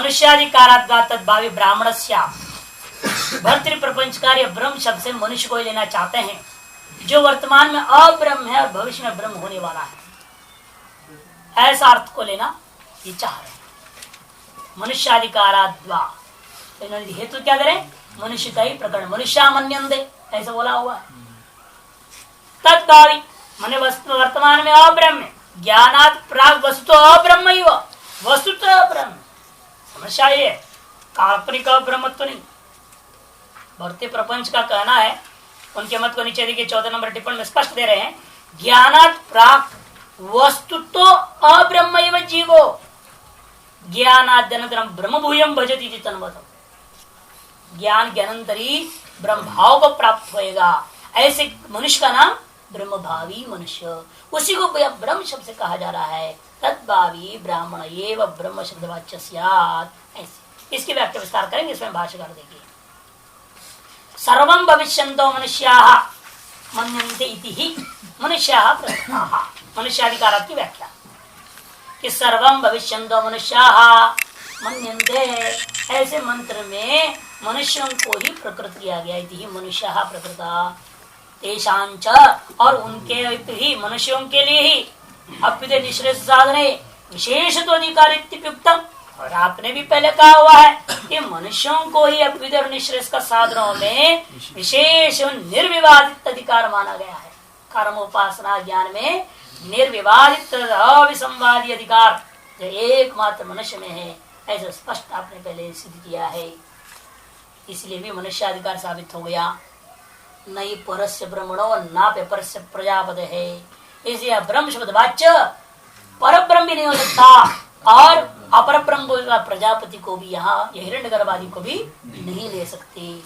मनुष्याधिकाराद्वा तद्भावी ब्राह्मणस्या भर्तृ प्रपंच कार्य ब्रह्म शब्द से मनुष्य को लेना चाहते हैं जो वर्तमान में अब्रह्म है और भविष्य में ब्रह्म होने वाला है, ऐसा अर्थ को लेना ये चाह रहे हैं। मनुष्याधिकाराद्वा तो इन्होंने हेतु क्या करें, मनुष्य का ही प्रकरण, मनुष्या मन्यन्ते ऐसा बोला हुआ है। तत्भावी माने वस्तु वर्तमान में अब्रह्म, ज्ञानात् प्राग वस्तु अब्रह्म ही वस्तु तो अब्रह्म। समस्या ये काल्पनिक ब्रह्म तो नहीं। भर्तृ प्रपंच का कहना है, उनके मत को नीचे देखिए 14 नंबर टिप्पणी में स्पष्ट दे रहे हैं, ज्ञानात् प्राक वस्तु तो अब्रह्म जीवो ज्ञानाद्यनंतरम ब्रह्म भूयम भजति तन्वत। ज्ञान के अनंतरी ब्रह्म भाव को प्राप्त होएगा, ऐसे मनुष्य का नाम ब्रह्मभावी मनुष्य, उसी को ब्रह्म शब्द से कहा जा रहा है। तद्भावी ब्राह्मण एव ब्रह्म शब्दवाच्य स्यात्। ऐसे इसकी व्याख्या विस्तार करेंगे, इसमें भाष्यकार देखिए। सर्वं भविष्यन्तो मनुष्याः मन्यन्ते इति ही मनुष्याः प्रथमाः। मनुष्याधिकारात् की व्याख्या कि सर्वं भविष्यन्तो मनुष्याः मन्यन्ते, ऐसे मंत्र में मनुष्यों को ही प्रकृत किया गया। इति ही मनुष्याः प्रकृता तेषांच, और उनके ही मनुष्यों के लिए ही अभ्युदय निश्रेष साधने विशेष तो अधिकारित्युक्तम। और आपने भी पहले कहा हुआ है कि मनुष्यों को ही अभ्युदय और निश्रेष का साधनों में विशेष निर्विवादित अधिकार माना गया है। कर्मोपासना ज्ञान में निर्विवादित अविसंवादी अधिकार जो एकमात्र मनुष्य में है, ऐसा स्पष्ट आपने पहले सिद्ध किया है। इसलिए भी मनुष्याधिकार साबित हो गया। नई परस्य ब्रह्मणो नाप्य परस्य प्रजापति है, इसलिए ब्रह्म शब्द वाच्य पर ब्रह्म भी नहीं हो सकता और अपर ब्रह्म प्रजापति को भी यहाँ हिरण्यगर्भादि को भी नहीं ले सकते।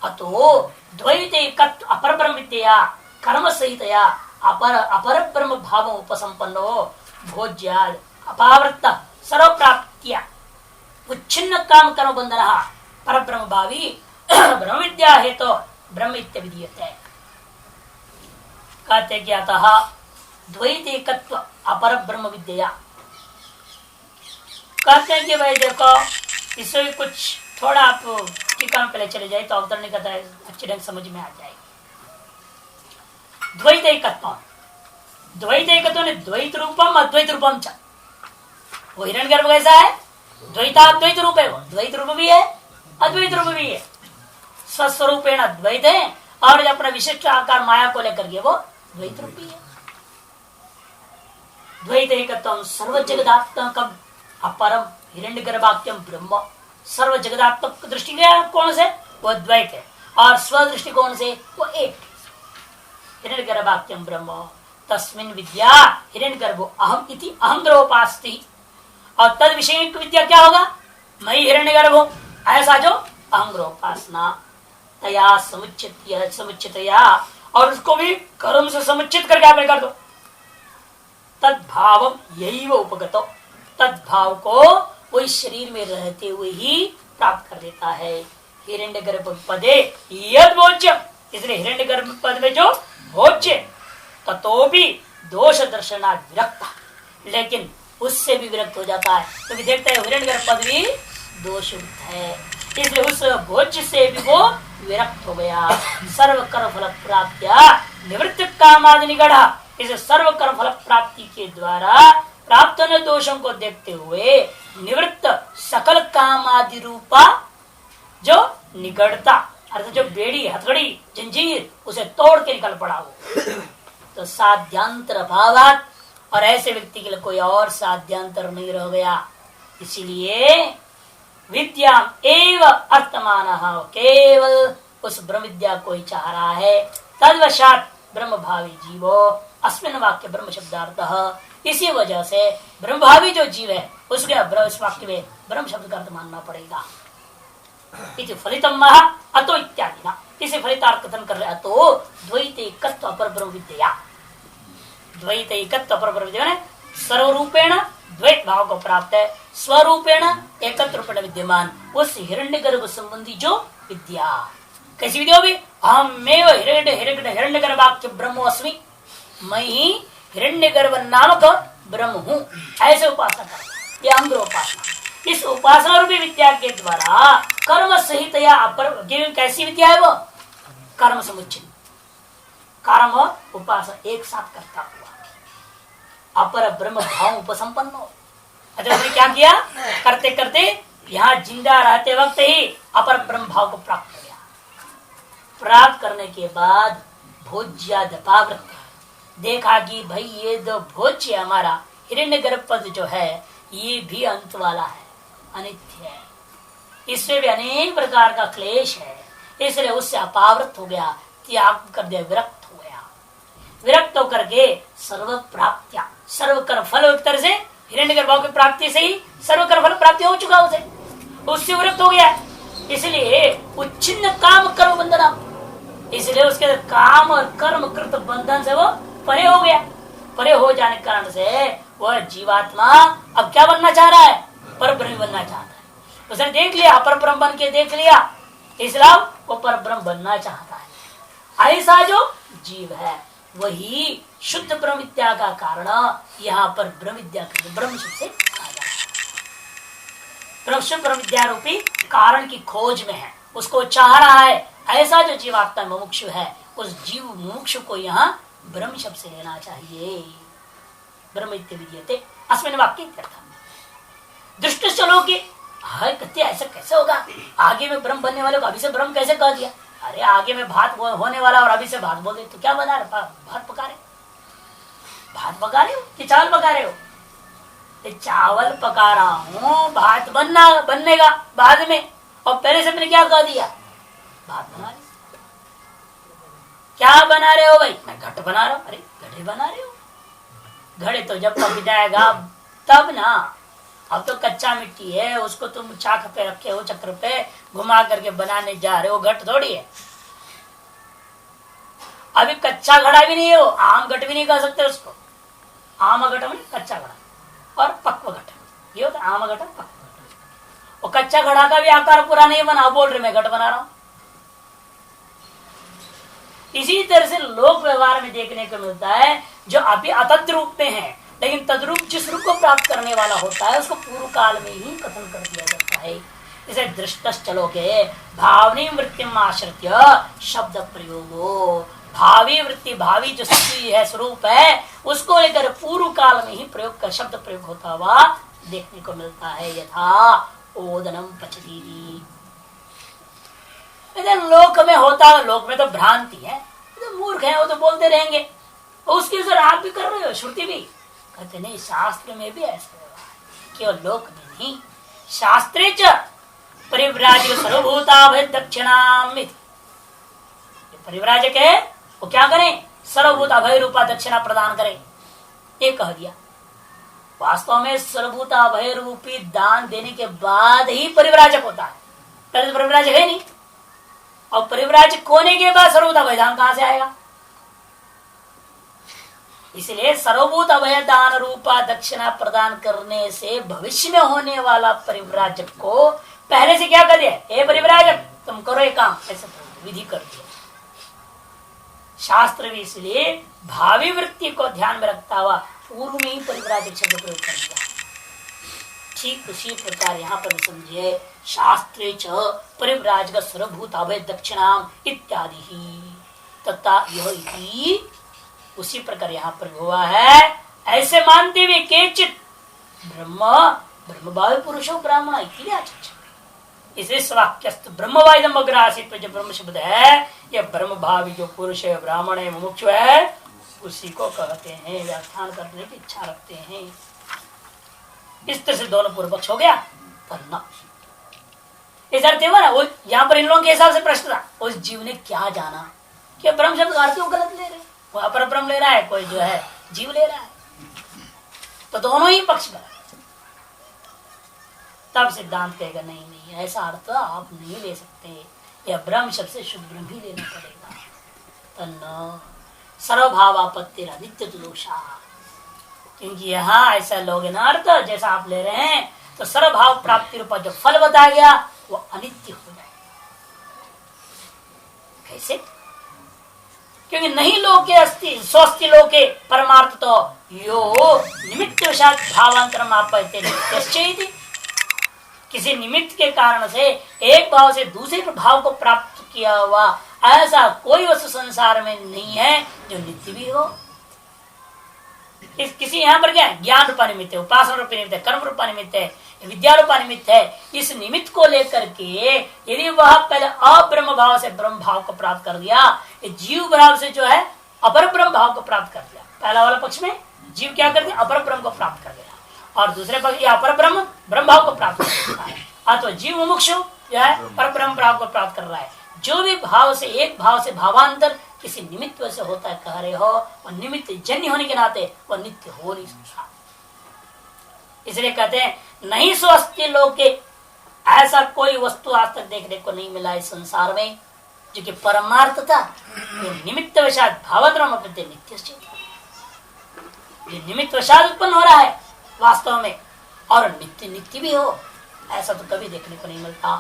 अतो द्वैत अपर ब्रह्म विद्या कर्म सहितया अपर ब्रह्म भाव उपसंपन्नो भोज्याद अपावृत्त सर्व प्राप्तिया उच्छिन्न काम कर्म बंधन पर ब्रह्म भावी ब्रह्म विद्या है तो ब्रह्म इत्यादि कहते क्या था। द्वैत एकत्व अपर ब्रह्म विद्या कहते हैं कि भाई देखो, इससे कुछ थोड़ा आप टीका में पहले चले जाए तो अवतरण करता है, अच्छे ढंग समझ में आ जाएगी। द्वैत एकत्व, द्वैत एकत्व ने द्वैत रूपम अद्वैत रूपम च। वो हिरण्यगर्भ कैसा है, द्वैताद्वैत रूप है, वो द्वैत रूप भी है अद्वैत रूप भी है। स्वस्वरूपेण अद्वैत है और अपना विशिष्ट आकार माया को लेकर के वो द्वैत रूप भी है। द्वैत एकत्व सर्व जगदात्मकम अपरम हिरण्यगर्भाख्यम ब्रह्म। सर्व जगदात्मक दृष्टिकोण कौन से, वो द्वैत है, और स्व दृष्टिकोण से वो एक हिरण्यगर्भाख्यम ब्रह्म। तस्मिन् विद्या हिरण्यगर्भो अहम इति अहंग्रोपास्ति। और तद विषय विद्या क्या होगा, मैं हिरण्यगर्भ हूं, ऐसा जो अहंग्रोपासना तया समुचितया, और उसको भी कर्म से समुचित करके आपने कर दो। तद्भाव यही वो उपगतो, तद्भाव को वही शरीर में रहते हुए ही प्राप्त कर देता है। हिरण्यगर्भ पदे यद भोज्य, इसलिए हिरण्यगर्भ पद में जो भोज्य ततो भी दोष दर्शनात् विरक्ता, लेकिन उससे भी विरक्त हो जाता है क्योंकि तो देखता है हिरण्यगर्भ पद भी दोषयुक्त है, इसलिए उस भोज्य से भी वो विरक्त हो गया। सर्व कर्म फल प्राप्तिया निवृत्त कामादि निगढ़, इस सर्व कर्म फल प्राप्ति के द्वारा प्राप्त होने दोषों को देखते हुए निवृत्त सकल कामादि रूपा जो निगढ़ता, अर्थात जो बेड़ी हथकड़ी जंजीर उसे तोड़ के निकल पड़ा हो, तो साध्यांतर भावात, और ऐसे व्यक्ति के लिए कोई और साध्यांतर नहीं रह गया। इसीलिए विद्या एव अर्थमान, केवल उस ब्रह्म विद्या को ही चाह रहा है। तद्वशात ब्रह्म भावी जीवो अस्मिन् वाक्य ब्रह्म शब्दार्थ, इसी वजह से ब्रह्म भावी जो जीव है उसके इस वाक्य में ब्रह्म शब्द का अर्थ मानना पड़ेगा। इति फलितम महा अतो इत्यादि ना, इसे फलितार्थ कथन कर रहे। अतो द्वैत एकत्व अपर ब्रह्म विद्या, द्वैत एकत्व अपर ब्रह्म विद्या सर्वरूपेण द्वैत भाव को प्राप्त है, स्वरूपेण एकत्र रूपेण विद्यमान उस हिरण्यगर्भ संबंधी जो विद्या। कैसी विद्या होगी, अहमेव हिरण्यगर्भाख्य ब्रह्मोस्मि, मैं ही हिरण्यगर्भ नामक ब्रह्म हूँ, ऐसे उपासना कर, ये अंग्र उपासना। इस उपासना रूपी विद्या के द्वारा कर्म सहित या अपर, कैसी विद्या है वो? कर्म समुच्चय, कर्म और उपासना एक साथ करता हुआ अपर ब्रह्म भाव उपसंपन्न। अच्छा क्या किया? करते करते यहाँ जिंदा रहते वक्त ही अपर ब्रह्म भाव को प्राप्त कर गया। प्राप्त करने के बाद भोज्यादपावृत, देखा कि भाई ये जो भोज्य हमारा हिरण्यगर्भ पद जो है ये भी अंत वाला है, अनित्य है, इसमें भी अनेक प्रकार का क्लेश है, इसलिए उससे अपावृत हो गया, त्याग कर दिया, विरक्त हो गया। विरक्त होकर के सर्व प्राप्त्या, सर्व कर्म फल एक तरह से हिरण्यगर्भ की प्राप्ति से ही सर्व कर्म फल प्राप्ति हो चुका उसे, उससे विरक्त हो गया। इसलिए उच्छिन्न काम कर्म बंधना, इसलिए उसके काम और कर्म कृत बंधन से वो परे हो गया। परे हो जाने के कारण से वह जीवात्मा अब क्या बनना चाह रहा है? पर ब्रह्म बनना चाहता है। उसने देख लिया, अपर ब्रह्म बन के देख लिया, इसलिए वो पर ब्रह्म बनना चाहता है। ऐसा जो जीव है वही शुद्ध ब्रह्म विद्या का कारण यहाँ पर ब्रह्म विद्या ब्रह्म शब्द से कहा जाता है। शुद्ध ब्रह्म विद्या रूपी कारण की खोज में है, उसको चाह रहा है। ऐसा जो जीवात्मा मुमुक्षु है उस जीव मुमुक्षु को यहाँ ब्रह्म शब्द से लेना चाहिए। ब्रह्म विद्यते अस्मिन् वाक्ये दृष्ट चलो कि कत्य ऐसा कैसे होगा? आगे में ब्रह्म बनने वाले को अभी से ब्रह्म कैसे कह दिया? अरे आगे में भात होने वाला और अभी से भात बोल दे तो क्या बना रहे? भात पका रहे, भात पका रहे हो कि चावल पका रहे हो? चावल पका रहा हूँ, भात बननेगा बाद में, और पहले से मैंने क्या कह दिया? भात बना रहे। क्या बना रहे हो भाई? मैं घट बना रहा हूँ। अरे घड़े बना रहे हो? घड़े तो जब पक जाएगा तब ना, अब तो कच्चा मिट्टी है, उसको तुम चाक पे रखे हो, चक्र पे घुमा करके बनाने जा रहे हो, घट थोड़ी है। अभी कच्चा घड़ा भी नहीं है वो, आम घट भी नहीं कह सकते उसको। आम घट में कच्चा घड़ा और पक्व घट, ये होता है आम घट और पक्व घट। और कच्चा घड़ा का भी आकार पूरा नहीं बना, बोल रहे मैं घट बना रहा हूं। इसी तरह से लोक व्यवहार में देखने को मिलता है, जो अभी अतद रूप में है लेकिन तद्रूप जिस रूप को प्राप्त करने वाला होता है उसको पूर्व काल में ही कथन कर दिया जाता है। इसे दृष्टश्चलो के भावनी वृत्ति आश्रित्य शब्द प्रयोगो, भावी वृत्ति, भावी जो स्थिति है, स्वरूप है, उसको लेकर पूर्व काल में ही प्रयोग का शब्द प्रयोग होता हुआ देखने को मिलता है। यथा ओदनम पचती, लोक में होता है, लोक में तो भ्रांति है, तो मूर्ख है वो तो बोलते रहेंगे, उसके अनुसार आप भी कर रहे हो, श्रुति भी कहते नहीं, शास्त्र में भी ऐसा व्यवहार, केवल लोक में नहीं, शास्त्रे च परिव्राजक सर्वभूताभय दक्षिणामिति, परिव्राजक है वो क्या करें? सर्वभूत अभय रूपा दक्षिणा प्रदान करें, ये कह दिया। वास्तव में सर्वभूत अभय रूपी दान देने के बाद ही परिव्राजक होता है, पहले तो परिव्राजक है नहीं, और परिव्राजक होने के बाद सर्वभूत अभय दान कहां से आएगा? इसलिए सर्वभूत अभय दान रूपा दक्षिणा प्रदान करने से भविष्य में होने वाला परिव्राजक को पहले से क्या कर दिया? ए परिव्राजक तुम करो ये काम, ऐसे विधि कर दिया। शास्त्र भी इसलिए भावी वृत्ति को ध्यान में रखता हुआ पूर्व में ही परिव्राजक शब्द प्रयोग कर दिया। ठीक उसी प्रकार यहाँ पर समझिए, शास्त्रे च परिव्राजक सर्वभूत अभय दक्षिणाम इत्यादि ही तथा यह उसी प्रकार यहाँ पर हुआ है। ऐसे मानते हुए केचित ब्रह्म भावी पुरुषो ब्राह्मण इस वाक्यस्त ब्रह्मवाइदम अग्रासित जो ब्रह्म शब्द है, यह ब्रह्म भावी जो पुरुष है, ब्राह्मण है, मुमुक्षु है, उसी को कहते हैं, व्याख्यान करने की इच्छा रखते हैं। इस तरह से दोनों पूर्व पक्ष हो गया। पन्ना इस अर्थ हुआ ना, वो यहाँ पर इन लोगों के हिसाब से प्रश्न था, उस जीव ने क्या जाना कि ब्रह्म शब्द अर्थ क्यों गलत ले रहे, कोई अपर ब्रह्म ले रहा है, कोई जो है जीव ले रहा है, तो दोनों ही पक्ष पर। तब सिद्धांत कहेगा नहीं नहीं, ऐसा अर्थ आप नहीं ले सकते, यह ब्रह्म शब्द से शुद्ध ब्रह्म ही लेना पड़ेगा। तन्न सर्वभावापत्ति अनित्य दोषा, क्योंकि यहाँ ऐसा लोग ना अर्थ जैसा आप ले रहे हैं, तो सर्वभाव प्राप्ति रूप जो फल बताया गया वो अनित्य हो जाएगा। कैसे? क्योंकि नहीं लोके अस्ति स्वस्ति लोके परमार्थ तो यो निमित्त वशात भावांतरम आपत्ति नित्यश्चेति, किसी निमित्त के कारण से एक भाव से दूसरे भाव को प्राप्त किया हुआ ऐसा कोई वस्तु संसार में नहीं है जो नित्य भी हो। किसी यहाँ पर क्या ज्ञान रूपा निमित्त है, उपासना रूपा निमित्त है, कर्म रूपा निमित्त है, विद्या रूपा निमित्त है। इस निमित्त को लेकर के यदि वह पहले अब्रह्म भाव से ब्रह्म भाव को प्राप्त कर दिया, जीव भाव से जो है अपर ब्रह्म भाव को प्राप्त कर दिया। पहला वाला पक्ष में जीव क्या कर दिया, अपर ब्रह्म को प्राप्त कर दिया, और दूसरे पक्ष अपर ब्रह्म ब्रह्म भाव को प्राप्त कर देता है। अथवा जीव मुमुक्षु जो है पर ब्रह्म भाव को प्राप्त कर रहा है। जो भी भाव से एक भाव से भावांतर किसी निमित्त से होता है कह रहे हो, और निमित्त जन्य होने के नाते वह नित्य हो नहीं सकता। इसलिए कहते हैं नहीं स्वस्ति लोके, ऐसा कोई वस्तु आज तक देखने को नहीं मिला इस संसार में जो कि परमार्थ था निमित्त वशात भावद्रम नित्य, निमित्त वशात उत्पन्न हो रहा है वास्तव में और नित्य नित्य भी हो, ऐसा तो कभी देखने को नहीं मिलता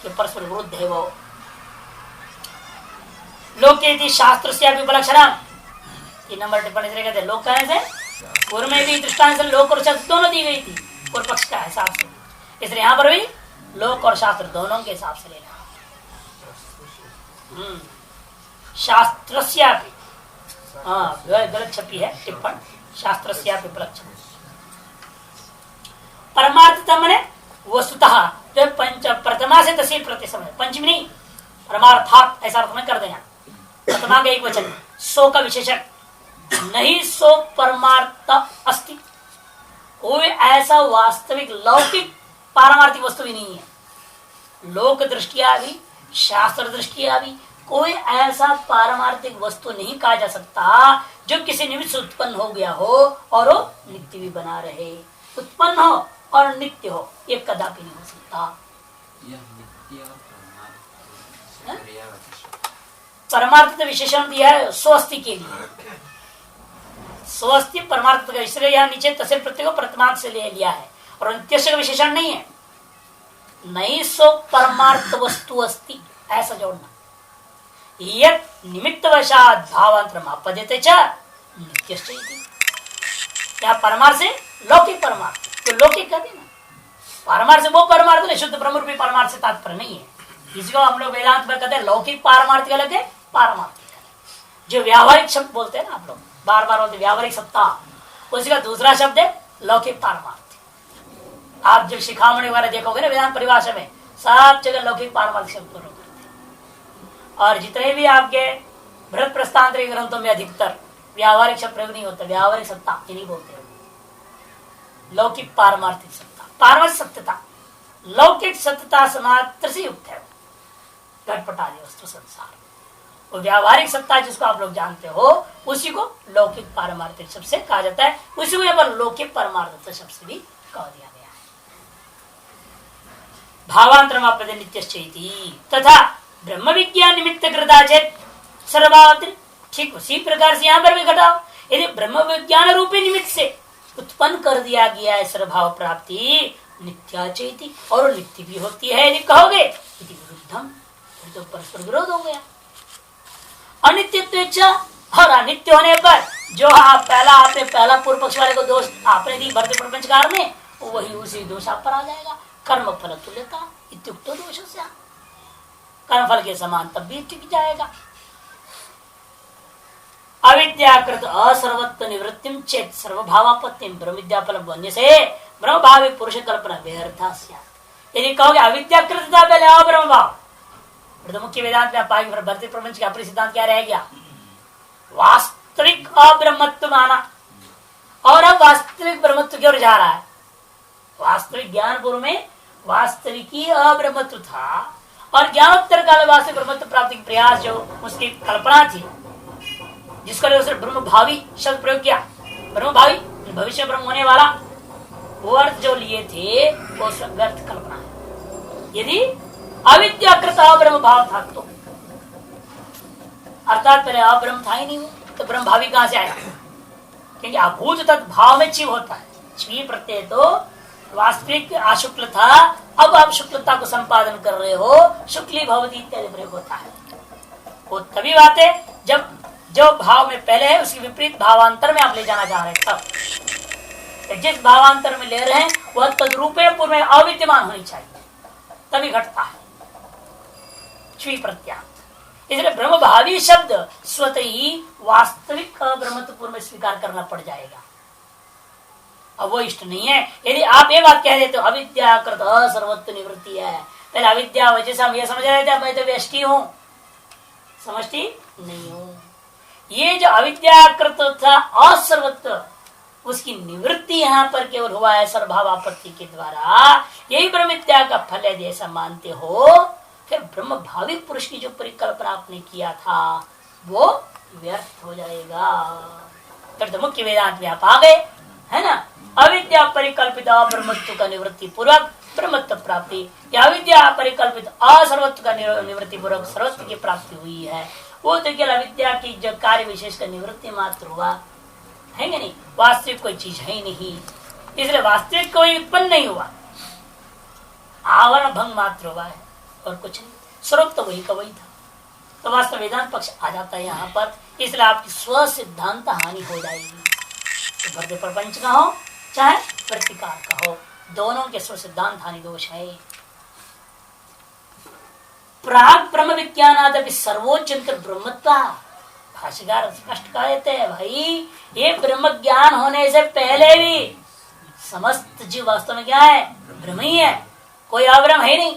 कि परस्पर विरुद्ध है वो। लोके शास्त्र से अभी उपलक्षण 3 नंबर टिप्पणी से कहते लोक कहने से पूर्व में भी दृष्टांत से लोक और शास्त्र दोनों दी गई थी पूर्व पक्ष का हिसाब से, इसलिए यहाँ पर भी लोक और शास्त्र दोनों के हिसाब से लेना। शास्त्र गलत छपी है टिप्पण, शास्त्र से उपलक्षण परमार्थता मने वस्तुतः जो प्रथमा से तहसील प्रति समय पंचमी नहीं परमार्थात ऐसा अर्थ में कर देना। प्रथमा का एक वचन सो का विशेषण नहीं सो परमार्थ अस्ति, कोई ऐसा वास्तविक लौकिक पारमार्थिक वस्तु भी नहीं है। लोक दृष्टिया भी शास्त्र दृष्टिया भी कोई ऐसा पारमार्थिक वस्तु नहीं कहा जा सकता जो किसी निमित्त से उत्पन्न हो गया हो और वो नित्य भी बना रहे। उत्पन्न हो और नित्य हो ये कदापि नहीं हो सकता। परमार्थ विशेषण दिया है स्वस्ति के लिए, स्वस्ति परमार्थ का, इसलिए यहाँ नीचे तहसील प्रत्यय को प्रथमार्थ से ले लिया है और नित्य का विशेषण नहीं है। नहीं सो परमार्थ वस्तु अस्ति ऐसा जोड़ना, यत निमित्त वशात भावांतरम आपद्यते च नित्यश्च इति। क्या परमार्थ से लौकिक परमार्थ, तो लौकिक कहते हैं ना, परमार्थ से वो परमार्थ नहीं, शुद्ध ब्रह्म रूपी परमार्थ से तात्पर्य नहीं है। इसको हम लोग वेदांत में कहते हैं लौकिक पारमार्थिक अलग है, पारमार्थिक अलग। जो व्यावहारिक शब्द बोलते हैं ना आप लोग बार बार बोलते व्यावहारिक सत्ता, उसका दूसरा शब्द है लौकिक पारमार्थिक। आप जब शिखामणि वगैरह देखोगे ना वेदांत परिभाषा में सब जगह लौकिक पारमार्थिक शब्द प्रयोग करते हैं, और जितने भी आपके बृहद प्रस्थांतरिक ग्रंथों में अधिकतर व्यावहारिक शब्द प्रयोग नहीं होता, व्यावहारिक सत्ता ये नहीं बोलते, लौकिक पारमार्थिक सत्ता। पारमार्थिक सत्यता लौकिक सत्यता समात्र से युक्त है, घटपटादी वस्तु संसार। और व्यावहारिक सत्ता जिसको आप लोग जानते हो उसी को लौकिक पारमार्थिक शब्द से कहा जाता है, उसी को यहाँ पर लौकिक परमार्थिक शब्द से भी कह दिया गया है। भावांतरम आपदे नित्यश्चैति तथा ब्रह्म विज्ञान निमित्त कृता चेत सर्वावत, ठीक उसी प्रकार से यहाँ पर भी घटाओ, यदि ब्रह्म विज्ञान रूपी निमित्त से उत्पन्न कर दिया गया है सर्वभाव प्राप्ति नित्याचेति और नित्य भी होती है यदि कहोगे यदि विरुद्धम तो परस्पर विरोध हो गया। अनित्यत्व और अनित्य होने पर जो आप पहला पूर्व पक्ष वाले को दोष आपने दी भरते प्रपंचकार में, वही उसी दोष आप पर आ जाएगा। कर्म फल तुल्यता इत्युक्त दोष से कर्म फल के समान तब भी टिक जाएगा। अविद्याकृत असर्वत्व निवृत्तिम चेत सर्वभावापत्ति ब्रह्म विद्या फल वन्य से ब्रह्म भावी पुरुष कल्पना व्यर्था स्यात्। यदि कहोगे अविद्याकृत पहले अब्रह्म भाव, तो मुख्य वेदांत में पाएंगे भरती प्रपंच का अपने सिद्धांत क्या रह गया, वास्तविक अब्रह्मत्व माना और अब वास्तविक ब्रह्मत्व की ओर जा रहा है। वास्तविक ज्ञान पूर्व में वास्तविकी अब्रह्मत्व था और ज्ञानोत्तर काल वास्तविक ब्रह्मत्व प्राप्ति का प्रयास जो उसकी कल्पना थी, जिसका लिए उसने ब्रह्म भावी शब्द प्रयोग किया। ब्रह्म भावी भविष्य ब्रह्म होने वाला वो अर्थ जो लिए थे वो व्यर्थ कल्पना है। यदि अविद्याकृत अब्रह्म भाव था तो, अर्थात पहले अब्रह्म था ही नहीं वो, तो ब्रह्म भावी कहां से आया? क्योंकि अभूत तत् भाव में चिव होता है। छी प्रत्यय तो वास्तविक अशुक्ल था, अब आप शुक्लता को संपादन कर रहे हो, शुक्ली भवती इत्यादि प्रयोग होता है। वो तभी बात है जब जो भाव में पहले है उसके विपरीत भावांतर में आप ले जाना चाह रहे हैं। तब तो जिस भावांतर में ले रहे हैं वह तद्रूपे पूर्व में अविद्यमान होनी चाहिए, तभी घटता है च्वी प्रत्यांत। इसलिए ब्रह्म भावी शब्द स्वतः ही वास्तविक ब्रह्मत्व में स्वीकार करना पड़ जाएगा। अब वो इष्ट नहीं है। यदि आप ये बात कह देते हो अविद्या कृत सर्वत्व निवृत्ति है, पहले अविद्या वजह से हम ये समझ रहे थे मैं तो व्यष्टि हूं, समझती नहीं हूं। ये जो अविद्याकृत था असर्वत्व उसकी निवृत्ति यहाँ पर केवल हुआ है सर्वभाव आपत्ति के द्वारा, यही ब्रह्म विद्या का फल है जैसा मानते हो, फिर ब्रह्म भाविक पुरुष की जो परिकल्पना आपने किया था वो व्यर्थ हो जाएगा। फिर तो मुख्य वेदांत में आप आ गए, है ना। अविद्या परिकल्पित ब्रह्मत्व का निवृत्ति पूर्वक ब्रह्मत्व प्राप्ति, या अविद्या परिकल्पित असर्वत्व का निवृत्ति पूर्वक सर्वत्व की प्राप्ति हुई है। वो तो केवल अविद्या की जो कार्य विशेष का निवृत्ति मात्र हुआ है कि नहीं, वास्तविक कोई चीज है ही नहीं। इसलिए वास्तविक कोई उत्पन्न नहीं हुआ, आवरण भंग मात्र हुआ है और कुछ नहीं। स्वरूप तो वही का वही था। तो वास्तव वेदांत पक्ष आ जाता है यहाँ पर, इसलिए आपकी स्व सिद्धांत हानि हो जाएगी। तो भरते प्रपंच का हो चाहे प्रतिकार का हो, दोनों के स्व सिद्धांत हानि दोष है। प्राग ब्रह्म विज्ञानादपि सर्वोच्च ब्रह्मत्व, भाष्यकार स्पष्ट कह देते हैं भाई ये ब्रह्म ज्ञान होने से पहले भी समस्त जीव वास्तव में क्या है, ब्रह्म ही है, कोई अब्रह्म है नहीं।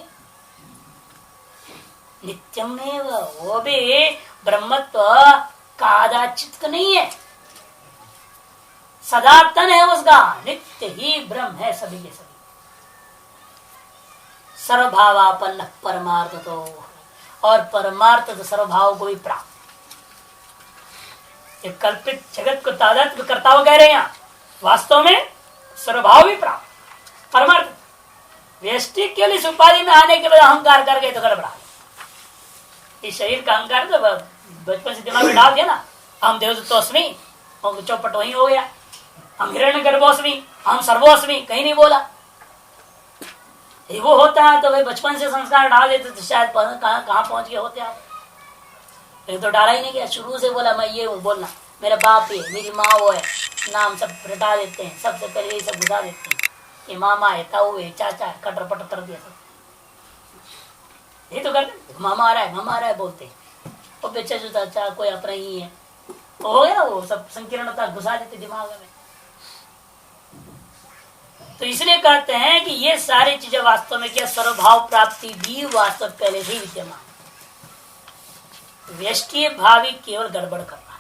नित्यम में वो भी ब्रह्मत्व कादाचित नहीं है, सदातन है उसका, नित्य ही ब्रह्म है सभी के सभी। सर्वभावापन्न परमार्थ तो, और परमार्थ तो सर्वभाव को भी प्राप्त। कल्पित जगत को तादात्म्य करता हुआ कह रहे हैं, वास्तव में सर्वभाव भी प्राप्त परमार्थ। व्यष्टि के लिए उपाधि में आने के बाद अहंकार कर गए तो गड़बड़ा। इस शरीर का अहंकार तो बचपन से दिमाग में डाल दिया ना, हम देवदत्तोस्मी, चौपट वही हो गया, हम हिरण्य गर्भोस्मी, हम सर्वोस्मी, कहीं नहीं बोला। वो होता है तो भाई बचपन से संस्कार डाल देते तो शायद कहाँ पहुंच गए होते आप। लेकिन तो डाला ही नहीं गया, शुरू से बोला मैं ये हूँ, बोलना मेरा बाप है, मेरी माँ वो है, नाम सब रटा देते हैं, सबसे पहले ये सब घुसा देते हैं, ये मामा है, ताऊ है, चाचा है, कटर पटर कर दिया सब। ये तो करते मामा आ रहा है बोलते हैं, और बेचा जो चाचा कोई अपना ही है, हो गया वो सब संकीर्णता घुसा देते दिमाग में। तो इसलिए कहते हैं कि ये सारी चीजें वास्तव में क्या सर्वभाव प्राप्ति भी वास्तव पहले ही विद्यमान, व्यष्टि भावी केवल गड़बड़ कर रहा है।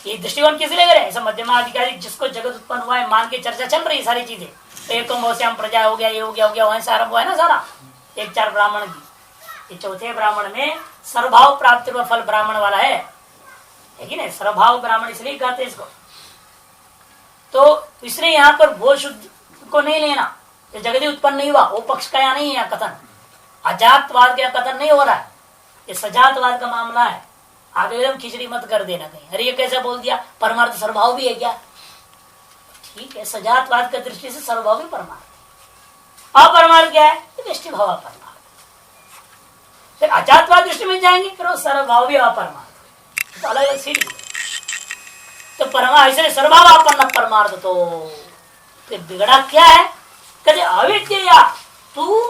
ये दृष्टिकोण किस लिए करें, ऐसा मध्यमाधिकारी जिसको जगत उत्पन्न हुआ है मान के चर्चा चल रही है सारी चीजें, एकम श्याम प्रजा हो गया, ये हो गया वहां से आरंभ हुआ है ना सारा। एक चार ब्राह्मण की, ये चौथे ब्राह्मण में सर्वभाव प्राप्ति का फल ब्राह्मण वाला है कि नहीं, सर्वभाव ब्राह्मण इसलिए कहते हैं इसको। तो इसलिए यहाँ पर वो शुद्ध को नहीं लेना, ये जगत उत्पन्न नहीं हुआ वो पक्ष का यहाँ नहीं है, कथन अजातवाद का कथन नहीं हो रहा है, ये सजातवाद का मामला है। आप एकदम खिचड़ी मत कर देना कहीं, अरे ये कैसा बोल दिया, परमार्थ सर्वभाव भी है क्या? ठीक है, सजातवाद की दृष्टि से सर्वभाव भी परमार्थ, अपरमार्थ क्या है, दृष्टि भाव अपरमार्थ। फिर अजातवाद दृष्टि में जाएंगे फिर वो सर्वभाव भी अपरमार्थ, तो अलग अलग सीढ़ी। तो परमार्थ इसलिए सर्वभावापन्न परमार्थ, तो फिर बिगड़ा क्या है, कहते अविद्या तू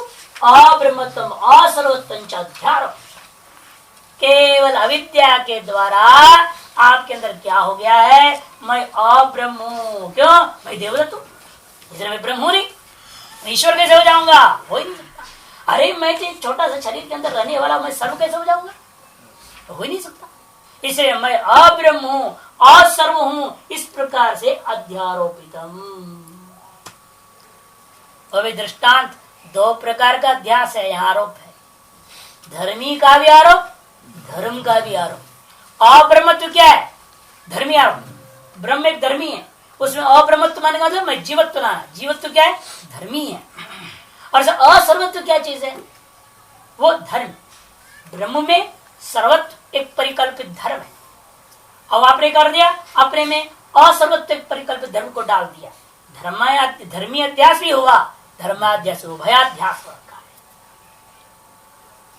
अब्रह्मत्वम असर्वत्वं च अध्यारोप, केवल अविद्या के द्वारा आपके अंदर क्या हो गया है, मैं अब्रह्म हूं। क्यों, मैं देवदत्त हूं, इसलिए मैं ब्रह्म हूं नहीं, मैं ईश्वर कैसे हो जाऊंगा, हो ही नहीं सकता। अरे मैं तो छोटा सा शरीर के अंदर रहने वाला, मैं सर्व कैसे हो जाऊंगा, तो हो ही नहीं सकता। इसलिए मैं अब्रह्म हूं, असर्व हूं, इस प्रकार से अध्यारोपितम। अभी दृष्टांत दो प्रकार का अध्यास है, यहाँ आरोप है, धर्मी का भी आरोप, धर्म का भी आरोप। अब्रह्मत्व क्या है, धर्मी आरोप, ब्रह्म एक धर्मी है, उसमें अब्रह्मत्व माने का मतलब मैं जीवत्व लाना, जीवत्व क्या है, धर्मी है। और असर्वत्व क्या चीज है, वो धर्म। ब्रह्म में सर्वत्व एक परिकल्पित धर्म है, अब आपने कर दिया अपने में असर्वत्व एक परिकल्पित धर्म को डाल दिया, धर्मी अध्यास भी हुआ, धर्माध्यास उभयाध्यास का है।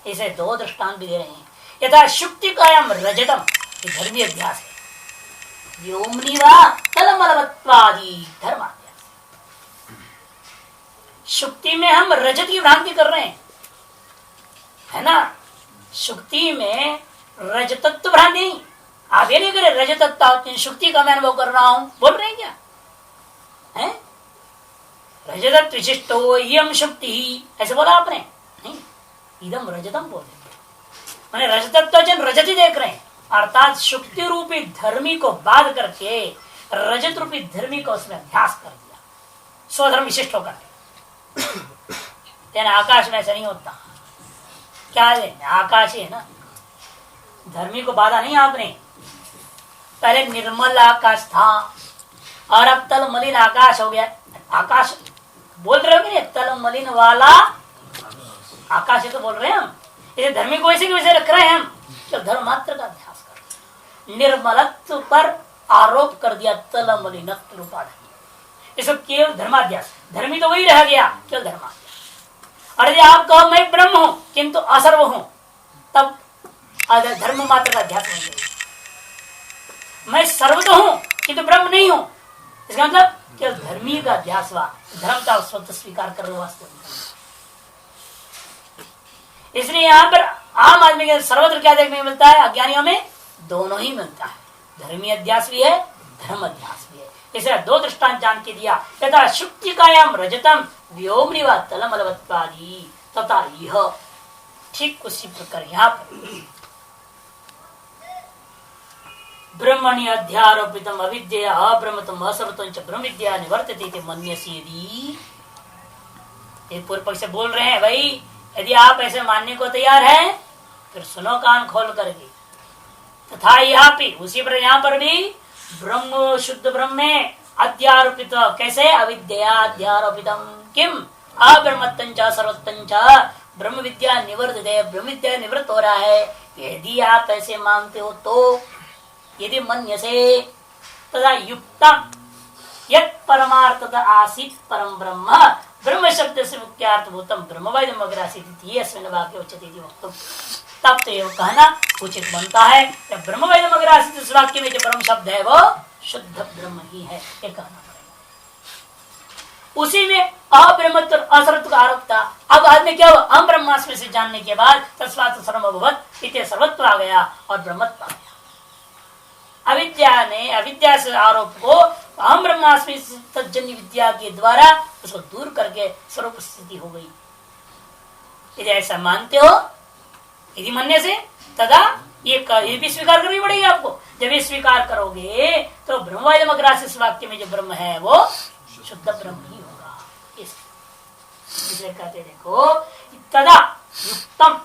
इसे दो दृष्टांत भी दे रहे हैं, यथा शुक्ति कायम रजतम, ये धर्मी अध्यास है, व्योमनी वा तलमलवत्वादि धर्माद्यास। शुक्ति में हम रजत की भ्रांति कर रहे हैं, है ना। शुक्ति में रजतत्व भ्रांति नहीं। आप ये नहीं करे रजतत्व शुक्ति का मैं अनुभव कर रहा हूं, बोल रहे हैं क्या है? रजत विशिष्टो यम शुक्ति ही ऐसे बोला आपने नहीं, इदम रजतम बोल रहे मैंने रजतत्व जन रजत ही देख रहे हैं, अर्थात शुक्ति रूपी धर्मी को बाध करके रजत रूपी धर्मी को उसमें अभ्यास कर दिया स्वधर्म विशिष्ट होकर। तेना आकाश में ऐसा नहीं होता, क्या है आकाश ही है ना, धर्मी को बाधा नहीं आपने। पहले निर्मल आकाश था और अब तल मलिन आकाश हो गया। आकाश बोल रहे हो कि नहीं, तल मलिन वाला आकाश ही तो बोल रहे हैं हम। इसे धर्मी को वैसे की वैसे रख रहे हैं हम, तो धर्म मात्र का अभ्यास कर निर्मलत्व पर आरोप कर दिया तल मलिनत्व रूपाधर्मी। इसको केवल धर्माध्यास, धर्मी तो वही रह गया केवल धर्माध्यास। और यदि आप कहो मैं ब्रह्म हूं किंतु असर्व हूं, तब धर्म मात्र का अध्यास नहीं है। मैं सर्व तो हूं किंतु ब्रह्म नहीं हूं, इसका मतलब केवल धर्मी का अध्यास हुआ, धर्म का स्वतः स्वीकार कर रहे वास्तव। इसलिए यहाँ पर आम आदमी के सर्वत्र क्या देखने को मिलता है, अज्ञानियों में दोनों ही मिलता है, धर्मी अध्यास भी है धर्म अध्यास भी है। इसे दो दृष्टांत जान के दिया, तथा शुक्तिकायाम रजतम व्योमनि व तलमलवत्वादि, तथा यह ठीक उसी प्रकार यहाँ पर ब्रह्मणि अध्यारोपितम अविद्या अब्रह्मतम असर्वतम च ब्रह्म विद्या निवर्तते मन्यसी यदि। ये पूर्व पक्ष से बोल रहे हैं भाई, यदि आप ऐसे मानने को तैयार हैं फिर सुनो कान खोल करके। तथा यहाँ पे उसी पर यहाँ पर भी ब्रह्म शुद्ध ब्रह्म में अध्यारोपित, कैसे अविद्या अध्यारोपितम किम अब्रह्मत्तंच सर्वत्तंच ब्रह्म विद्या निवर्तते, ब्रह्म विद्या निवृत्त हो रहा है। यदि आप ऐसे मानते हो तो यदि मन्यसे तदा युक्तम यत् परमार्थत आसीत् परम ब्रह्म ब्रह्म शब्द से मुख्यार्थ भूतम ब्रह्मवादम अग्रासीति अस्मिन् वाक्ये उच्यते इति वक्तुम, तब तो ये कहना उचित बनता है कि ब्रह्मवादम अग्रासीति इस वाक्य में जो ब्रह्म शब्द है वो शुद्ध ब्रह्म ही है, ये कहना पड़ेगा। उसी में अब्रह्मत्व असर्वत्व का आरोप था। अब आदमी क्या हुआ, हम ब्रह्मास्मि से जानने के बाद तस्मात् सर्वभूत इति सर्वत्व आ गया और ब्रह्मत्व आ गया। अविद्या से आरोप को अहम ब्रह्मास्मि तज्जन्य विद्या के द्वारा उसको दूर करके स्वरूप स्थिति हो गई। यदि ऐसा मानते हो, यदि मानने से तदा ये भी स्वीकार करनी पड़ेगी आपको। जब ये स्वीकार करोगे तो ब्रह्मवादम अग्रासीत वाक्य में जो ब्रह्म है वो शुद्ध ब्रह्म ही होगा। इसलिए कहते देखो तदा युक्तम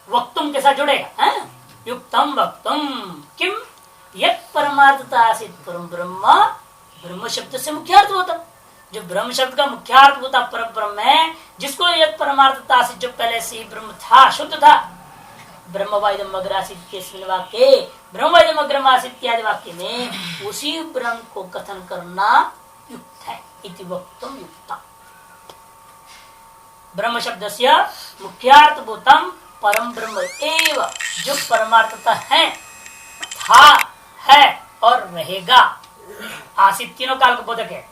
वक्तुम के साथ जुड़ेगा है? युक्तम वक्तुम किम यत् परमार्थता आसीत् परम ब्रह्म, ब्रह्म शब्द से मुख्यार्थ होता, जो ब्रह्म शब्द का मुख्यार्थ होता पर ब्रह्म है, जिसको यत् परमार्थता आसीत् जो पहले से ही ब्रह्म था, शुद्ध था। ब्रह्मवादम अग्रासीत के वाक्य ब्रह्मवादम अग्रमासीत इत्यादि वाक्य में उसी ब्रह्म को कथन करना युक्त है। इति वक्तुम युक्तम ब्रह्म शब्द से मुख्यार्थ भूतम परम ब्रह्म एव, जो परमार्थता है, था, है और रहेगा। आसित तीनों काल का बोधक है।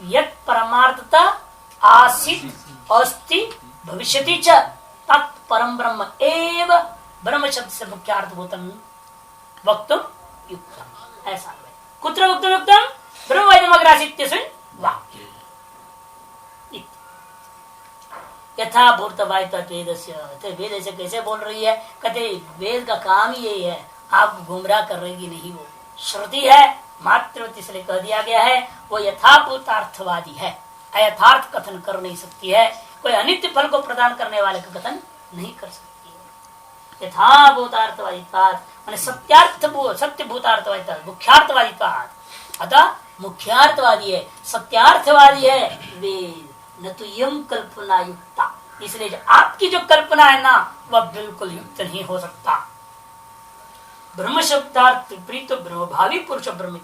यत् परमार्थता आसित अस्ति भविष्यति च तत् परम ब्रह्म एव ब्रह्म शब्द से मुख्यार्थ भूतम वक्तुम युक्तम, ऐसा कुत्र वक्तुम युक्तम ब्रह्मवादम अग्रासीत्यस्मिन् वाक्ये यथा भूतवायता वेदस्य। वेद ऐसे कैसे बोल रही है, कहते वेद का काम ही यही है, आप गुमराह कर रही नहीं, वो श्रुति है मात्र इसलिए कह दिया गया है, वो यथाभूतार्थवादी है, अयथार्थ कथन कर नहीं सकती है, कोई अनित्य फल को प्रदान करने वाले का कथन नहीं कर सकती है। यथाभूतार्थवादित्वात् माने सत्य भूतार्थवादित्वात् मुख्यार्थवादित्वात्, अतः मुख्यार्थवादी है, सत्यार्थवादी है वेद, न तो यम कल्पना युक्ता। इसलिए जो आपकी जो कल्पना है ना वह बिल्कुल युक्त नहीं हो सकता। ब्रह्म शब्दार्थ विपरीत ब्रह्म भावी पुरुष ब्रह्म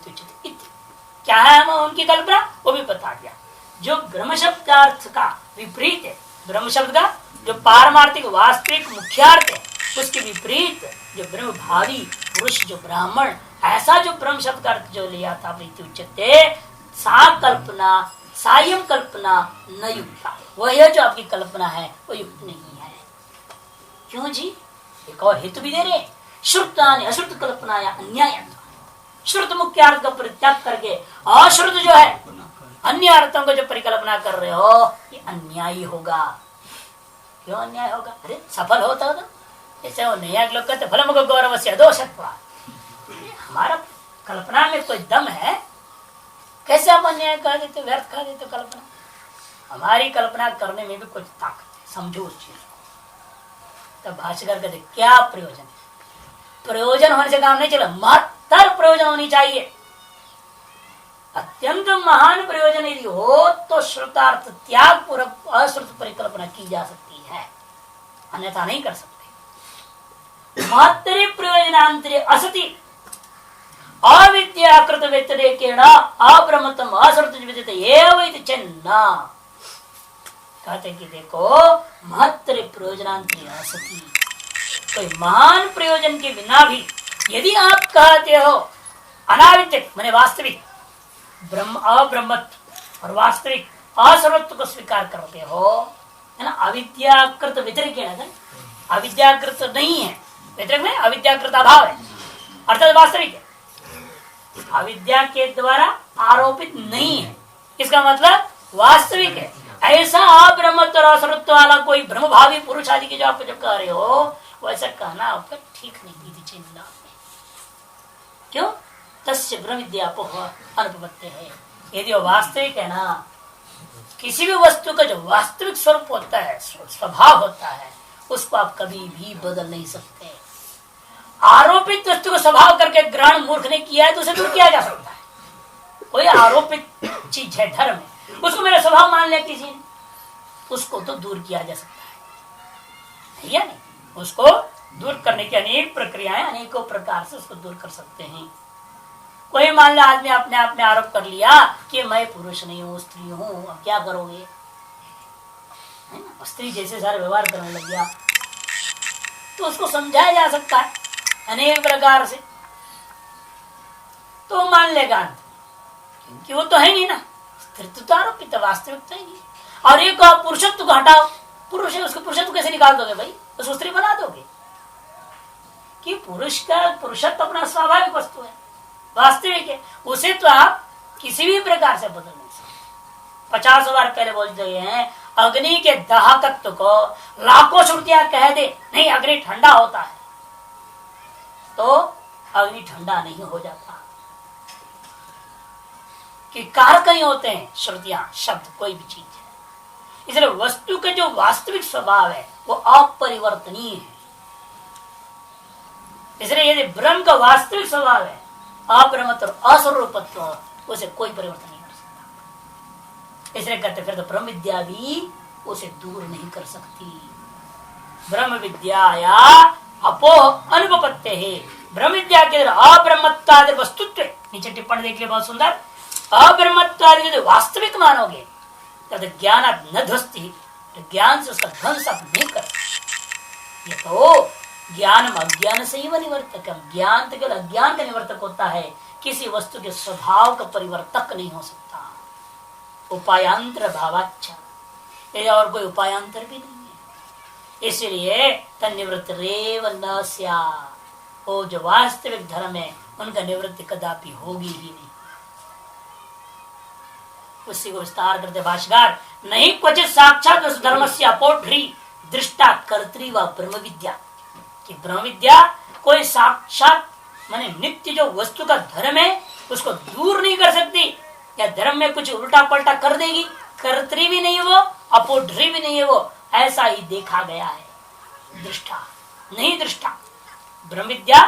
क्या है, हम उनकी कल्पना वो भी बता दिया। जो ब्रह्म शब्दार्थ का विपरीत है, ब्रह्म शब्द का जो पारमार्थिक वास्तविक मुख्यार्थ है, उसके विपरीत जो ब्रह्म भावी पुरुष, जो ब्राह्मण, ऐसा जो ब्रह्म शब्द का अर्थ जो लिया था प्रीति उच्चते, सा कल्पना सायं कल्पना न युक्ता, वह जो आपकी कल्पना है वो युक्त नहीं है। क्यों जी? एक और हेतु भी दे रहे, श्रुतानि अश्रुत कल्पना या अन्याय, श्रुत मुख्य अर्थ का परित्याग करके अश्रुत जो है अन्य अर्थों को जो परिकल्पना कर रहे हो, ये अन्यायी होगा। क्यों अन्याय होगा? अरे सफल होता हो तो जैसे वो नया लोग कहते फलम को गौरव से अदोषत्वा, हमारा कल्पना में कोई दम है, कैसे आप अन्याय कह देते, व्यर्थ कह देते कल्पना? हमारी कल्पना करने में भी कुछ ताकत है, समझो उस चीज को। तब भाष्यकार कहते क्या प्रयोजन? प्रयोजन होने से काम नहीं चला, महत्तर प्रयोजन होनी चाहिए। अत्यंत महान प्रयोजन यदि हो तो श्रुतार्थ त्याग पूर्वक अश्रुत परिकल्पना की जा सकती है, अन्यथा नहीं कर सकते। महत्तरी प्रयोजनांतरे असति अविद्याकृत व्यतिरेकेण अब्रह्मत्वम अश्रुत विदित एव इति चेन्न। कहते कि देखो महत्तरी प्रयोजनांतरे असति, कोई महान प्रयोजन के बिना भी यदि आप कहते हो अनाविद्यक माने वास्तविक ब्रह्म अब्रह्मत्व और वास्तविक असर्वत्व को स्वीकार करते हो, है ना, अविद्याकृत व्यतिरेक, अविद्याकृत नहीं है, व्यतिरेक में अविद्याकृत अभाव है अर्थात वास्तविक है, अविद्या के द्वारा आरोपित नहीं है, इसका मतलब वास्तविक है। ऐसा अब्रह्मत्व और असर्वत्व वाला कोई ब्रह्म भावी पुरुष आदि की जो आप जब कह रहे हो, वैसा कहना आपका ठीक नहीं। चिन्ह क्यों? तस्य ब्रह्म विद्या अनुपत्ति है। यदि वो वास्तविक है ना, किसी भी वस्तु का जो वास्तविक स्वरूप होता है, स्वभाव होता है, उसको आप कभी भी बदल नहीं सकते। आरोपित वस्तु को स्वभाव करके ग्रहण मूर्ख ने किया है तो उसे दूर किया जा सकता है। कोई आरोपित चीज है धर्म है, उसको मेरा स्वभाव मान लिया किसी ने, उसको तो दूर किया जा सकता है या नहीं? उसको दूर करने की अनेक प्रक्रियाएं, अनेकों प्रकार से उसको दूर कर सकते हैं। कोई मान लो आदमी अपने आप में आरोप कर लिया कि मैं पुरुष नहीं हूँ, स्त्री हूँ, अब क्या करोगे? है ना, स्त्री जैसे सारे व्यवहार करने लग गया तो उसको समझाया जा सकता है अनेक प्रकार से, तो मान लेगा, क्योंकि वो तो है नहीं ना, स्त्रीत्व तो आरोपित है, वास्तविकता ही नहीं। और एक पुरुषत्व को हटाओ, पुरुष है, उसको पुरुषत्व कैसे निकाल दोगे भाई? उसको स्त्री बना दोगे कि पुरुष का पुरुषत्व अपना स्वाभाविक वस्तु है, वास्तविक है, उसे तो आप किसी भी प्रकार से बदल नहीं सकते। 50 बार पहले बोल दिए हैं, अग्नि के दाहकत्व को लाखों श्रुतियां कह दे नहीं अग्नि ठंडा होता है, तो अग्नि ठंडा नहीं हो जाता। कि कारक ही होते हैं श्रुतियां, शब्द कोई भी चीज है। इसलिए वस्तु का जो वास्तविक स्वभाव है वो अपरिवर्तनीय है। इसलिए यदि ब्रह्म का वास्तविक स्वभाव है अब्रह्मत्व और असर्वरूपत्व, उसे कोई परिवर्तन नहीं कर सकता। इसलिए कहते फिर तो ब्रह्म विद्या भी उसे दूर नहीं कर सकती। ब्रह्म विद्या या अपोह अनुपत्ति है। ब्रह्म विद्या के अब्रह्मत्वादि वस्तुत्व, नीचे टिप्पणी देख लिया बहुत सुंदर, अब्रह्मत्वादि यदि वास्तविक मानोगे तब ज्ञान न ध्वस्ति, ज्ञान से उसका ध्वंस आप नहीं कर सकते। ये तो ज्ञान अज्ञान से ही निवर्तक, ज्ञान तो केवल अज्ञान का निवर्तक होता है, किसी वस्तु के स्वभाव का परिवर्तक नहीं हो सकता। उपायांतर भावाच्छ, और कोई उपायांतर भी नहीं है। इसलिए तन्निवृत्त रेव न स्यात्, वो जो वास्तविक धर्म है उनका निवृत्ति कदापि होगी ही नहीं। उसी को विस्तार करते भाष्यकार, नहीं क्वचित साक्षात धर्म से अपोढ़ी दृष्टा कर्त्री व ब्रह्म विद्या, कि ब्रह्म विद्या कोई साक्षात माने नित्य जो वस्तु का धर्म है उसको दूर नहीं कर सकती, या धर्म में कुछ उल्टा पलटा कर देगी, कर्त्री भी नहीं है वो, अपोढ़ी भी नहीं है वो, ऐसा ही देखा गया है। दृष्टा नहीं, दृष्टा ब्रह्म विद्या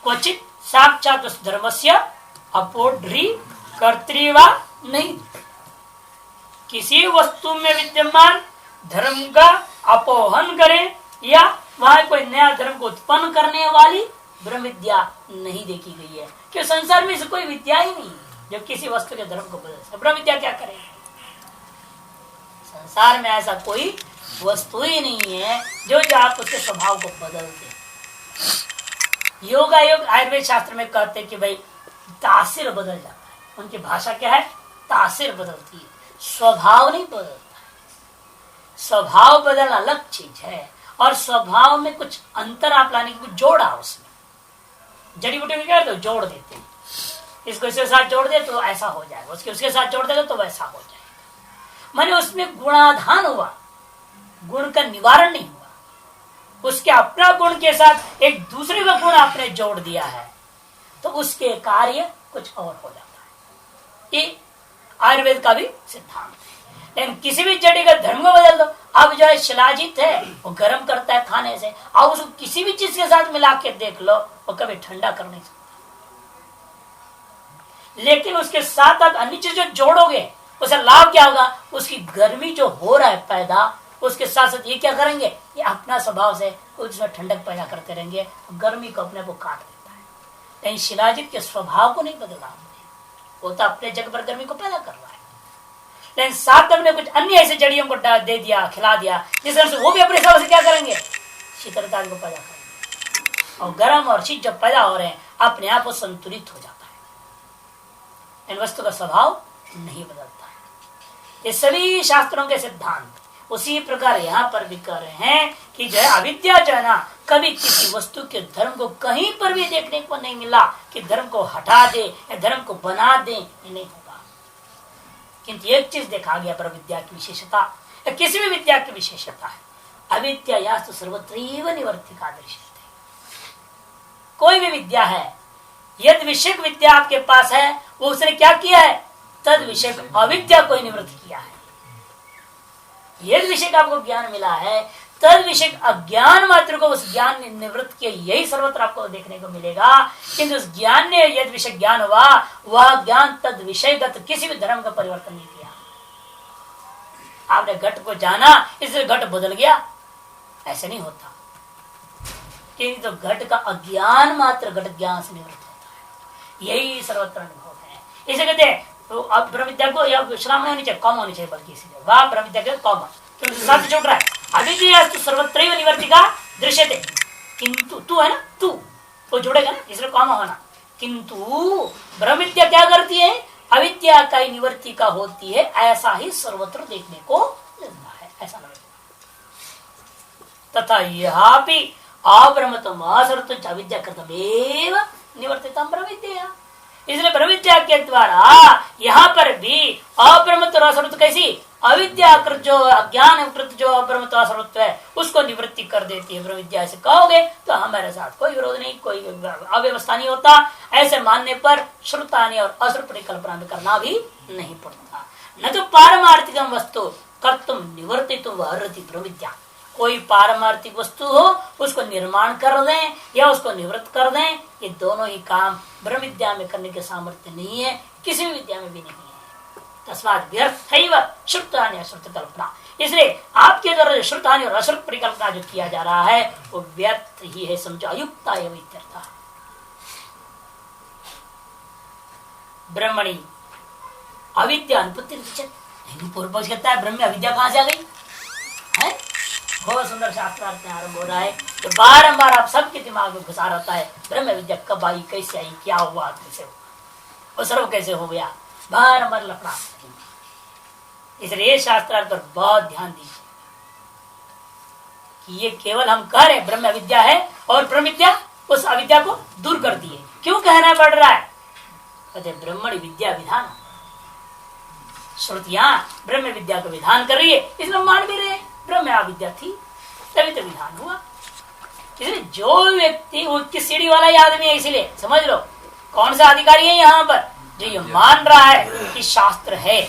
क्वचित साक्षात धर्म से अपोढ़ी कर्त्री व नहीं, किसी वस्तु में विद्यमान धर्म का अपोहन करे या वहां कोई नया धर्म को उत्पन्न करने वाली ब्रह्म विद्या नहीं देखी गई है। क्यों? संसार में से कोई विद्या ही नहीं जो किसी वस्तु के धर्म को बदल सके। ब्रह्म विद्या क्या करे? संसार में ऐसा कोई वस्तु ही नहीं है जो आप उसके स्वभाव को बदल दे। योग आयुर्वेद शास्त्र में कहते हैं कि भाई तासीर बदल जाता है। उनकी भाषा क्या है? तासीर बदलती है, स्वभाव नहीं बदलता है। स्वभाव बदलना अलग चीज है, और स्वभाव में कुछ अंतर आप लाने की कुछ जोड़ा उसमें। जड़ी बूटी में क्या करते हो? जोड़ देते हैं। इसको इसके साथ जोड़ दे तो ऐसा हो जाएगा, उसके साथ जोड़ देगा तो वैसा हो जाएगा। माने उसमें गुणाधान हुआ, गुण का निवारण नहीं हुआ। उसके अपना गुण के साथ एक दूसरे का गुण आपने जोड़ दिया है, तो उसके कार्य कुछ और हो जाता है। ये आयुर्वेद का भी सिद्धांत है। लेकिन किसी भी जड़ी का धर्म को बदल दो। अब जो है शिलाजीत है, वो गर्म करता है खाने से, अब उसको किसी भी चीज के साथ मिला के देख लो, वो कभी ठंडा कर नहीं सकता। लेकिन उसके साथ आप अन्य चीजें जोड़ोगे, उसे लाभ क्या होगा? उसकी गर्मी जो हो रहा है पैदा, उसके साथ साथ ये क्या करेंगे? ये अपना स्वभाव से उसमें ठंडक पैदा करते रहेंगे, तो गर्मी को अपने को काट देता है। लेकिन शिलाजीत के स्वभाव को नहीं बदला, वो तो अपने जगह पर गर्मी को पैदा कर रहा है। लेकिन साथ में कुछ अन्य ऐसे जड़ियों को दे दिया, खिला दिया, जिस तरह से वो भी अपने हिसाब से क्या करेंगे? शीतलता को पैदा करेंगे, और गर्म और शीत जब पैदा हो रहे हैं, अपने आप वो संतुलित हो जाता है। इन वस्तु का स्वभाव नहीं बदलता है। ये सभी शास्त्रों के सिद्धांत उसी प्रकार यहाँ पर भी कह रहे हैं कि जो है अविद्या जो है ना, कभी किसी वस्तु के धर्म को कहीं पर भी देखने को नहीं मिला कि धर्म को हटा दे या धर्म को बना दे, ये नहीं होगा। किंतु एक चीज देखा गया पर विद्या की विशेषता या किसी भी विद्या की विशेषता है, अविद्या यास्तु सर्वत्रैव निवर्तिका दृश्यते। कोई भी विद्या है, यदि विषय विद्या आपके पास है, वो उसने क्या किया है? तद विषय अविद्या को निवृत्त किया है। यदि विषय का आपको ज्ञान मिला है, तद विषय अज्ञान मात्र को उस ज्ञान ने निवृत्त किया, यही सर्वत्र आपको देखने को मिलेगा। किंतु उस ज्ञान ने यदि विषय ज्ञान हुआ, वह ज्ञान तद विषयगत किसी भी धर्म का परिवर्तन नहीं किया। आपने घट को जाना इसलिए घट बदल गया, ऐसे नहीं होता। किंतु तो घट का अज्ञान मात्र घट ज्ञान से निवृत्त होता है, यही सर्वत्र अनुभव है। इसे कहते हैं तो अब ब्रह्म विद्या को या विश्राम होनी चाहिए, कम होनी चाहिए, बल्कि इसीलिए वह ब्रह्म विद्या के कम क्योंकि साथ जुड़ रहा है। अविद्या सर्वत्रैव निवर्तिका दृश्यते, किंतु तू है ना, तू तो जुड़ेगा ना, इसलिए कम होना। किंतु ब्रह्म विद्या क्या करती है? अविद्या का ही निवर्तिका होती है, ऐसा ही सर्वत्र देखने को मिलता है, ऐसा लगेगा। तथा यह भी अब्रह्मत्वम असर्वत्वम अविद्या कृतमेव निवर्तितम ब्रह्म विद्या। इसलिए ब्रह्म विद्या के द्वारा यहाँ पर भी अब्रह्मत्व असर्वत्व कैसी? अविद्याकृत जो अज्ञानकृत जो अब्रह्मत्व असर्वत्व है, उसको निवृत्ति कर देती है ब्रह्म विद्या। से कहोगे तो हमारे साथ कोई विरोध नहीं, कोई अव्यवस्था नहीं होता। ऐसे मानने पर श्रुतानि और अश्रुत परिकल्पना में करना भी नहीं पड़ता। न तो पारमार्थिक वस्तु कर्तुम निवर्तितुम वहरति ब्रह्म विद्या। कोई पारमार्थिक वस्तु हो उसको निर्माण कर दें या उसको निवृत्त कर दें, ये दोनों ही काम ब्रह्म विद्या में करने के सामर्थ्य नहीं है, किसी भी विद्या में भी नहीं है। तस्मात् व्यर्थैव श्रुतानि अश्रुत कल्पना। इसलिए आपके द्वारा जो श्रुतानि और अश्रुत परिकल्पना जो किया जा रहा है वो व्यर्थ ही है, समझो, अयुक्ता एवं इत्यर्थः। ब्रह्मणि अविद्या अनुपत्ति पूर्व पक्ष कहता है ब्रह्म में अविद्या कहां से आ गई है? बहुत सुंदर शास्त्रार्थ आरंभ हो रहा है, तो बारंबार आप सबके दिमाग में घुसा रहता है ब्रह्म विद्या कब आई, कैसे आई, क्या हुआ, कैसे हुआ, और सर्व कैसे हो गया, बारंबार लफड़ा। इसलिए शास्त्रार्थ पर बहुत ध्यान दीजिए कि ये केवल हम कह रहे ब्रह्म विद्या है और ब्रह्म विद्या उस अविद्या को दूर करती है। क्यों कहना पड़ रहा है? कहते ब्रह्मणि विद्या विधान, श्रुतियां ब्रह्म विद्या को विधान कर रही है, इसलिए मान भी रहे ब्रह्म अविद्या थी तभी तो विधान हुआ। इसलिए जो व्यक्ति उच्च सीढ़ी वाला ही आदमी है, इसीलिए समझ लो कौन सा अधिकारी है यहाँ पर, जो ये मान रहा है कि शास्त्र है,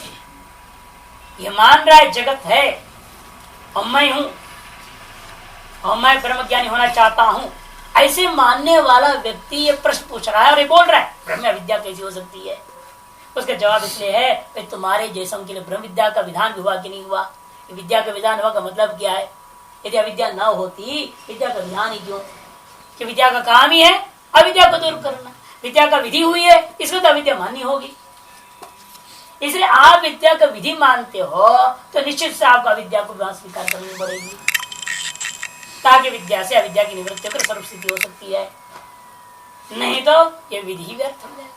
ये मान रहा है जगत है और मैं हूं और मैं ब्रह्म ज्ञानी होना चाहता हूं, ऐसे मानने वाला व्यक्ति ये प्रश्न पूछ रहा है और ये बोल रहा है ब्रह्म विद्या कैसी हो सकती है। उसका जवाब इसलिए है कि तुम्हारे जैसों के लिए ब्रह्म विद्या का विधान हुआ कि नहीं हुआ। विद्या का विधान हुआ का मतलब क्या है? यदि अविद्या न होती विद्या का विधान ही क्यों? कि विद्या का काम ही है अविद्या को दूर करना, विद्या का विधि हुई है, इसमें तो अविद्या मान्य होगी। इसलिए आप विद्या का विधि मानते हो तो निश्चित से आपको अविद्या को स्वीकार करनी पड़ेगी, ताकि विद्या से अविद्या की निवृत्ति होकर सर्व स्थिति हो सकती है। नहीं तो ये विधि ही व्यर्थ हो जाएगा।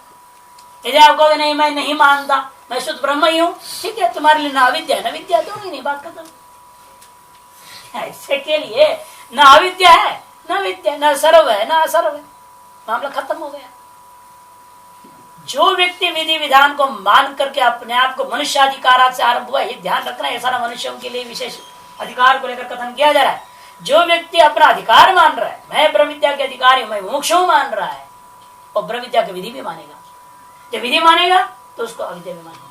यदि आप कहोगे नहीं मैं नहीं मानता, मैं शुद्ध ब्रह्म ही हूं, ठीक है, तुम्हारे लिए ना अविद्या ना विद्या दोगे नहीं, बात खत्म। ऐसे के लिए ना अविद्या है ना विद्या, ना सर्व है ना असर्व है, मामला खत्म हो गया। जो व्यक्ति विधि विधान को मान करके अपने आप को मनुष्याधिकार से आरंभ हुआ, ये ध्यान रखना है, सारा मनुष्यों के लिए विशेष अधिकार को लेकर कथन किया जा रहा है। जो व्यक्ति अपना अधिकार मान रहा है, मैं ब्रह्म विद्या के अधिकारी हूं, मैं मोक्ष मान रहा है, और ब्रह्म विद्या की विधि भी मानेगा। जब विधि मानेगा तो उसको अविद्या भी मानेगा,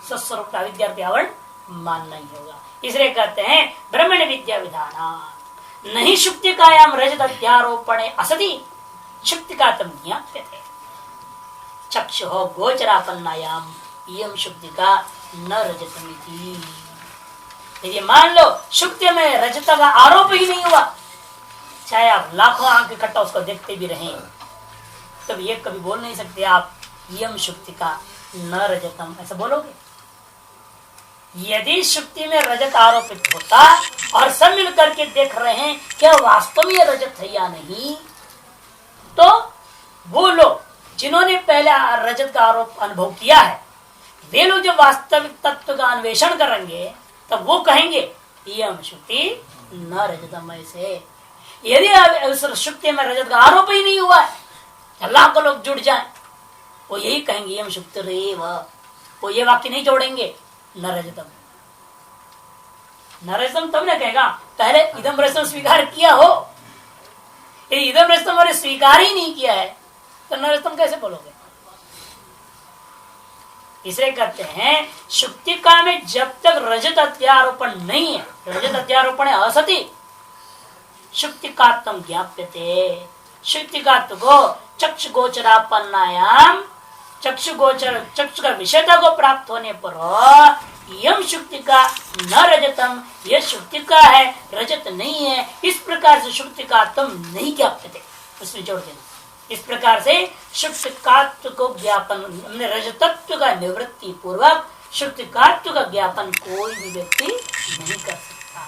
स्वस्वरूप अविद्या व्यावरण मानना ही होगा। इसलिए कहते हैं ब्रह्मण विद्या विधान नहीं शुक्ति कायाम रजत अध्यारोपणे असति शुक्ति का तम ज्ञाप्यते चक्षु गोचरापन्नायाम यम शुक्ति का न रजतमिति। यदि मान लो शुक्ति में रजत का आरोप ही नहीं हुआ, चाहे आप लाखों आंख इकट्ठा उसको देखते भी रहें, तब ये कभी बोल नहीं सकते आप यम शुक्ति का न रजतम, ऐसा बोलोगे? यदि शुक्ति में रजत आरोपित होता और सब मिल करके देख रहे हैं क्या वास्तव में रजत है या नहीं, तो वो लोग जिन्होंने पहले रजत का आरोप अनुभव किया है, वे लोग जब वास्तविक तत्व का अन्वेषण करेंगे तब वो कहेंगे यम शुक्ति न रजतम। ऐसे यदि उस शुक्ति में रजत का आरोप ही नहीं हुआ है, अल्लाह को लोग जुड़ जाए, वो यही कहेंगे यम शुक्ति रेव, वो ये वाक्य नहीं जोड़ेंगे न रजतम। न रजतम तब न कहेगा पहले इदम रजतम स्वीकार किया हो, यदि इदम रजतम और स्वीकार ही नहीं किया है तो न रजतम कैसे बोलोगे? इसलिए कहते हैं शुक्तिका में जब तक रजत अध्यारोपण नहीं है, रजत अध्यारोपण है असति शुक्तिकात्म ज्ञाप्यते, शुक्तिकात्व को चक्षु गोचरापन्नायाम चक्षु गोचर चक्षु का विषयता को प्राप्त होने पर यम शुक्ति का न रजतम, यह शुक्ति का है रजत नहीं है, इस प्रकार से शुक्ति का तुम नहीं ज्ञाप्यते, उसमें जोड़ देना। इस प्रकार से शुक्तिकात्व को ज्ञापन, रजतत्व का निवृत्ति पूर्वक शुक्तिकात्व का ज्ञापन कोई भी व्यक्ति नहीं कर सकता।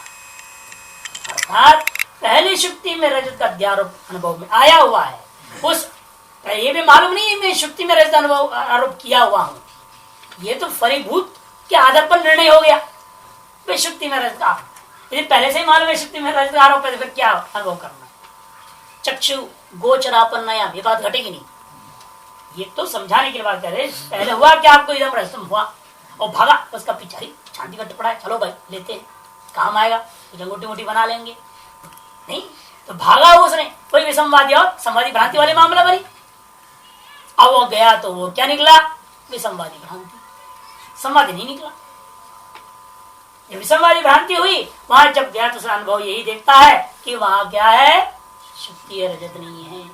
अर्थात पहले शुक्ति में रजत का अध्यारोप अनुभव में आया हुआ है, उस ये भी मालूम नहीं मैं शुक्ति में रजत अनुभव आरोप किया हुआ हूं, ये तो फलीभूत के आधार पर निर्णय हो गया वे शुक्ति में रजत का। यदि पहले से ही मालूम है शुक्ति में रजत आरोप है तो फिर क्या अनुभव करना? चक्षु गोचरापन्नायाम, ये बात घटेगी नहीं। ये तो समझाने की बात कर रहे, पहले हुआ कि आपको इधम रजतम हुआ और भागा, उसका पिछाड़ी शांति कट पड़ा है, चलो भाई लेते हैं, काम आएगा, जंगोटी मोटी बना लेंगे, नहीं तो भागा उसने, कोई भी संवादी और संवादी भ्रांति वाले मामला बनी। अब वो गया तो वो क्या निकला? विसंवादी भ्रांति, संवादी नहीं निकला। जब विसंवादी भ्रांति हुई, वहां जब गया तो उसका अनुभव यही देखता है कि वहां क्या है, शुक्ति रजत नहीं है।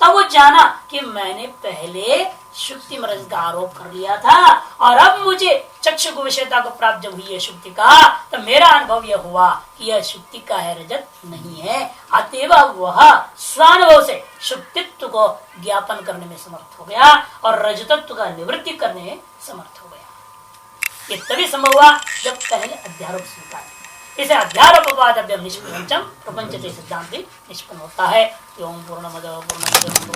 तब वो जाना कि मैंने पहले शुक्ति में रजत का आरोप कर लिया था और अब मुझे चक्षु को विषयता को प्राप्त जब हुई है शुक्ति का, तो मेरा अनुभव यह हुआ कि यह शुक्ति का है, रजत नहीं है। अतएव वह स्वानुभव से शुक्तित्व को ज्ञापन करने में समर्थ हो गया और रजतत्व का निवृत्ति करने में समर्थ हो गया। ये तभी संभव हुआ जब पहले अध्यारोप स्वीकार, इसे अध्यारोपवाद निष्पन्नम प्रपंच सिद्धांत निष्पन्न होता है। ओम पूर्णमद पूर्णमिदं